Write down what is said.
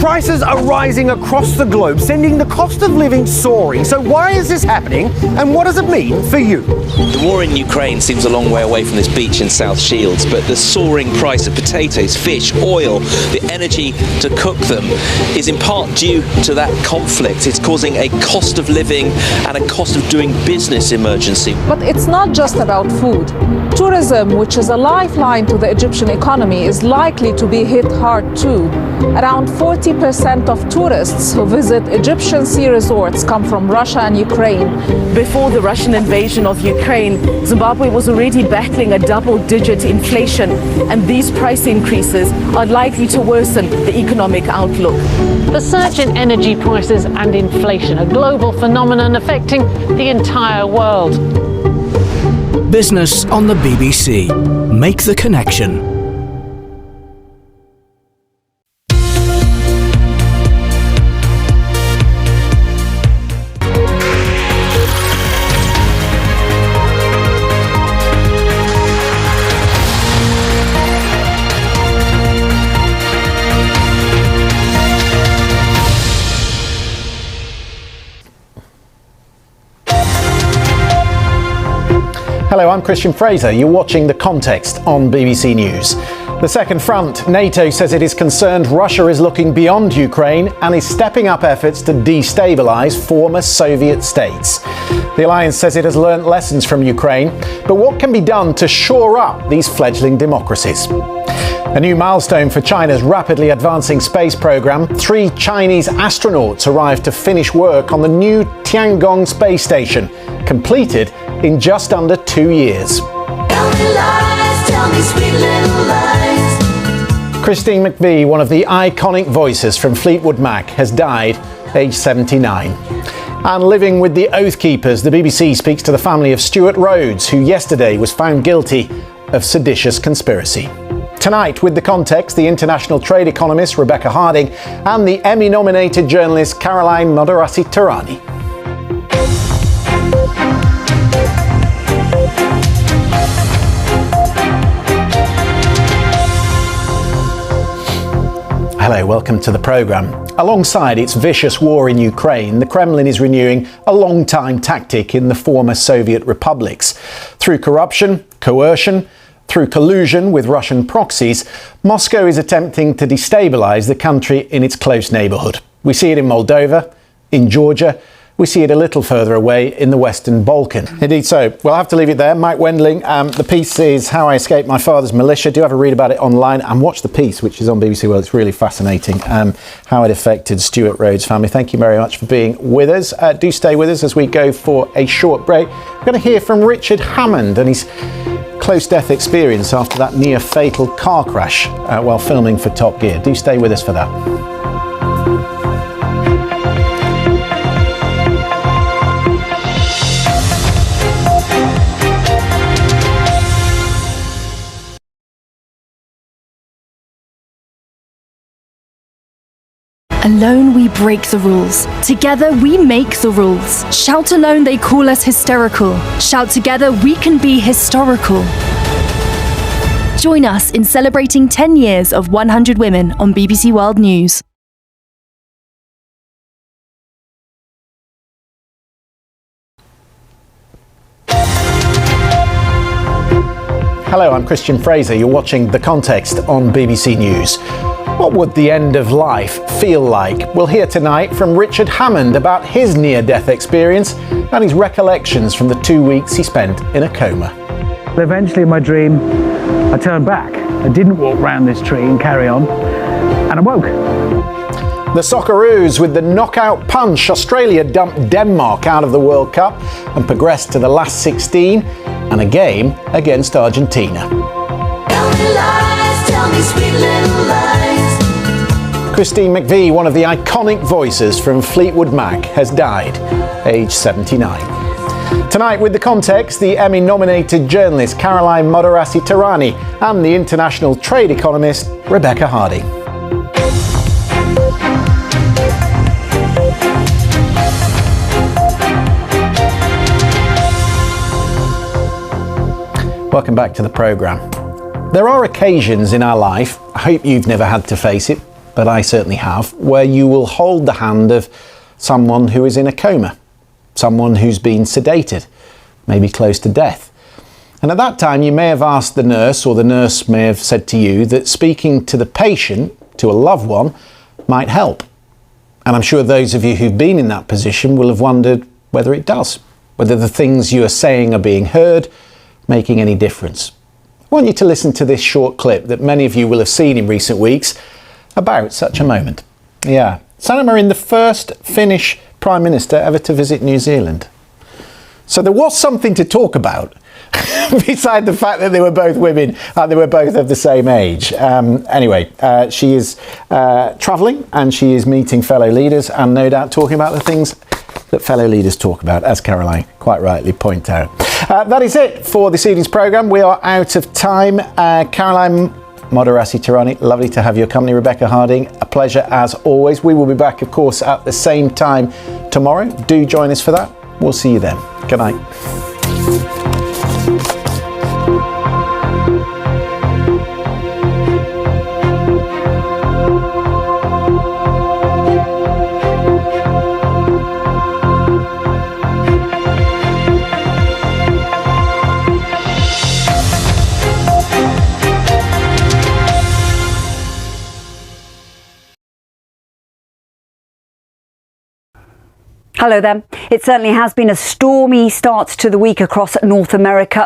Prices are rising across the globe, sending the cost of living soaring. So why is this happening, and what does it mean for you? The war in Ukraine seems a long way away from this beach in South Shields, but the soaring price of potatoes, fish, oil, the energy to cook them is in part due to that conflict. It's causing a cost of living and a cost of doing business emergency. But it's not just about food. Tourism, which is a lifeline to the Egyptian economy, is likely to be hit hard too. Around 40% of tourists who visit Egyptian sea resorts come from Russia and Ukraine. Before the Russian invasion of Ukraine, Zimbabwe was already battling a double-digit inflation, and these price increases are likely to worsen the economic outlook. The surge in energy prices and inflation, a global phenomenon affecting the entire world. Business on the BBC. Make the connection. Hello, I'm Christian Fraser. You're watching The Context on BBC News. The second front, NATO says it is concerned Russia is looking beyond Ukraine and is stepping up efforts to destabilise former Soviet states. The alliance says it has learnt lessons from Ukraine, but what can be done to shore up these fledgling democracies? A new milestone for China's rapidly advancing space program. 3 Chinese astronauts arrived to finish work on the new Tiangong space station, completed in just under 2 years. Tell me sweet little lies. Christine McVie, one of the iconic voices from Fleetwood Mac, has died, aged 79. And living with the Oath Keepers, the BBC speaks to the family of Stuart Rhodes, who yesterday was found guilty of seditious conspiracy. Tonight, with The Context, the international trade economist Rebecca Harding and the Emmy-nominated journalist Caroline Modarassi-Tehrani. Hello, welcome to the programme. Alongside its vicious war in Ukraine, the Kremlin is renewing a long-time tactic in the former Soviet republics. Through corruption, coercion, through collusion with Russian proxies, Moscow is attempting to destabilise the country in its close neighbourhood. We see it in Moldova, in Georgia. We see it a little further away in the Western Balkan. Indeed so. We'll have to leave it there. Mike Wendling, the piece is How I Escaped My Father's Militia. Do have a read about it online and watch the piece, which is on BBC World. It's really fascinating, how it affected Stuart Rhodes' family. Thank you very much for being with us. Do stay with us as we go for a short break. We're going to hear from Richard Hammond and his close death experience after that near-fatal car crash while filming for Top Gear. Do stay with us for that. Alone we break the rules. Together we make the rules. Shout alone they call us hysterical. Shout together we can be historical. Join us in celebrating 10 years of 100 Women on BBC World News. Hello, I'm Christian Fraser. You're watching The Context on BBC News. What would the end of life feel like? We'll hear tonight from Richard Hammond about his near-death experience and his recollections from the 2 weeks he spent in a coma. Eventually in my dream, I turned back. I didn't walk round this tree and carry on, and I woke. The Socceroos with the knockout punch. Australia dumped Denmark out of the World Cup and progressed to the last 16 and a game against Argentina. Tell me sweet little lies. Christine McVie, one of the iconic voices from Fleetwood Mac, has died, aged 79. Tonight, with The Context, the Emmy-nominated journalist Caroline Modarassi-Tehrani and the international trade economist Rebecca Harding. Welcome back to the programme. There are occasions in our life, I hope you've never had to face it, but I certainly have, where you will hold the hand of someone who is in a coma, someone who's been sedated, maybe close to death. And at that time, you may have asked the nurse, or the nurse may have said to you that speaking to the patient, to a loved one, might help. And I'm sure those of you who've been in that position will have wondered whether it does, whether the things you are saying are being heard, making any difference. I want you to listen to this short clip that many of you will have seen in recent weeks about such a moment. Yeah, Sanna Marin, the first Finnish Prime Minister ever to visit New Zealand. So there was something to talk about, beside the fact that they were both women and they were both of the same age. Anyway, she is travelling and she is meeting fellow leaders and no doubt talking about the things that fellow leaders talk about, as Caroline quite rightly pointed out. That is it for this evening's programme. We are out of time. Caroline Moderasi-Tirani, lovely to have your company. Rebecca Harding, a pleasure as always. We will be back, of course, at the same time tomorrow. Do join us for that. We'll see you then. Good night. Hello there. It certainly has been a stormy start to the week across North America.